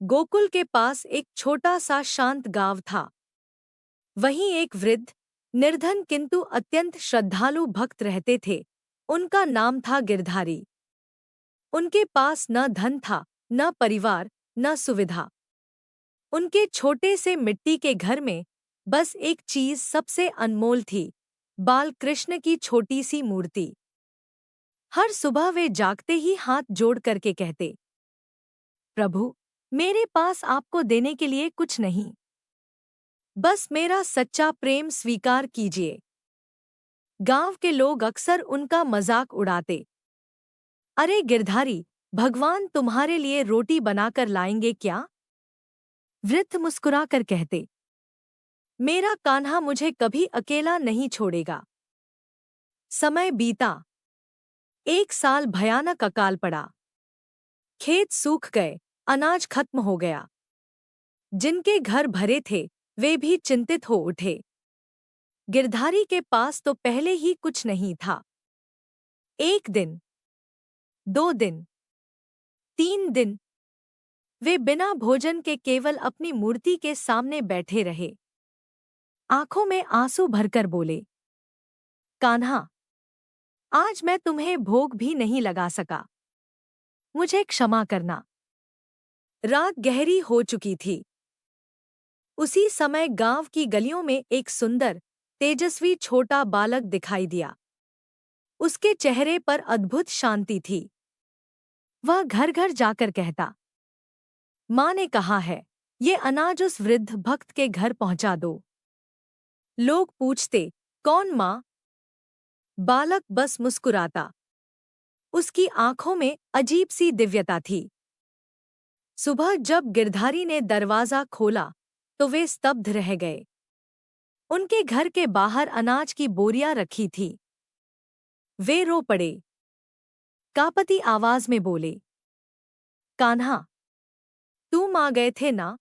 गोकुल के पास एक छोटा सा शांत गांव था। वहीं एक वृद्ध, निर्धन किंतु अत्यंत श्रद्धालु भक्त रहते थे। उनका नाम था गिरधारी। उनके पास न धन था, न परिवार, न सुविधा। उनके छोटे से मिट्टी के घर में बस एक चीज सबसे अनमोल थी, बाल कृष्ण की छोटी सी मूर्ति। हर सुबह वे जागते ही हाथ जोड़ करके कहते, प्रभु, मेरे पास आपको देने के लिए कुछ नहीं, बस मेरा सच्चा प्रेम स्वीकार कीजिए। गांव के लोग अक्सर उनका मजाक उड़ाते, अरे गिरधारी, भगवान तुम्हारे लिए रोटी बनाकर लाएंगे क्या? वृद्ध मुस्कुराकर कहते, मेरा कान्हा मुझे कभी अकेला नहीं छोड़ेगा। समय बीता। एक साल भयानक अकाल पड़ा। खेत सूख गए, अनाज खत्म हो गया। जिनके घर भरे थे वे भी चिंतित हो उठे। गिरधारी के पास तो पहले ही कुछ नहीं था। एक दिन, 2 दिन, 3 दिन वे बिना भोजन के केवल अपनी मूर्ति के सामने बैठे रहे। आंखों में आंसू भरकर बोले, कान्हा, आज मैं तुम्हें भोग भी नहीं लगा सका, मुझे क्षमा करना। रात गहरी हो चुकी थी। उसी समय गांव की गलियों में एक सुंदर, तेजस्वी छोटा बालक दिखाई दिया। उसके चेहरे पर अद्भुत शांति थी। वह घर घर जाकर कहता, माँ ने कहा है, ये अनाज उस वृद्ध भक्त के घर पहुंचा दो। लोग पूछते, कौन माँ? बालक बस मुस्कुराता। उसकी आंखों में अजीब सी दिव्यता थी। सुबह जब गिरधारी ने दरवाजा खोला तो वे स्तब्ध रह गए। उनके घर के बाहर अनाज की बोरियां रखी थी। वे रो पड़े। कांपती आवाज में बोले, कान्हा, तुम आ गए थे ना?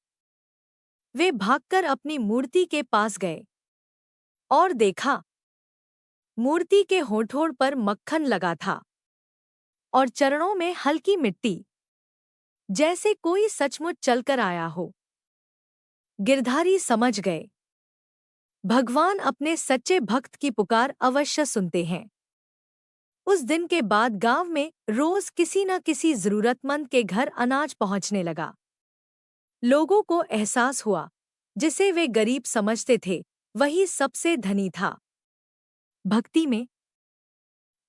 वे भागकर अपनी मूर्ति के पास गए और देखा, मूर्ति के होठों पर मक्खन लगा था और चरणों में हल्की मिट्टी, जैसे कोई सचमुच चलकर आया हो। गिरधारी समझ गए, भगवान अपने सच्चे भक्त की पुकार अवश्य सुनते हैं। उस दिन के बाद गांव में रोज किसी न किसी जरूरतमंद के घर अनाज पहुंचने लगा। लोगों को एहसास हुआ, जिसे वे गरीब समझते थे वही सबसे धनी था। भक्ति में।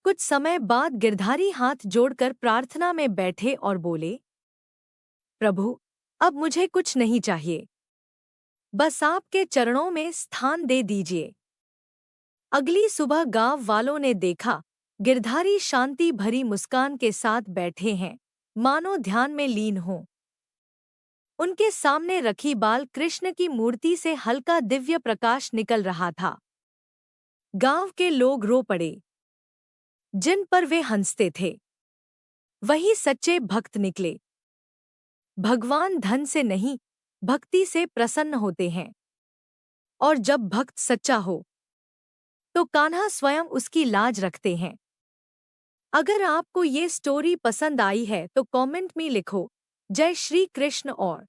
कुछ समय बाद गिरधारी हाथ जोड़कर प्रार्थना में बैठे और बोले, प्रभु, अब मुझे कुछ नहीं चाहिए, बस आपके चरणों में स्थान दे दीजिए। अगली सुबह गांव वालों ने देखा, गिरधारी शांति भरी मुस्कान के साथ बैठे हैं, मानो ध्यान में लीन हों। उनके सामने रखी बाल कृष्ण की मूर्ति से हल्का दिव्य प्रकाश निकल रहा था। गांव के लोग रो पड़े। जिन पर वे हंसते थे वही सच्चे भक्त निकले। भगवान धन से नहीं, भक्ति से प्रसन्न होते हैं। और जब भक्त सच्चा हो तो कान्हा स्वयं उसकी लाज रखते हैं। अगर आपको ये स्टोरी पसंद आई है तो कमेंट में लिखो, जय श्री कृष्ण। और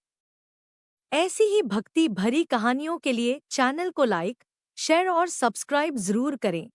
ऐसी ही भक्ति भरी कहानियों के लिए चैनल को लाइक, शेयर और सब्सक्राइब जरूर करें।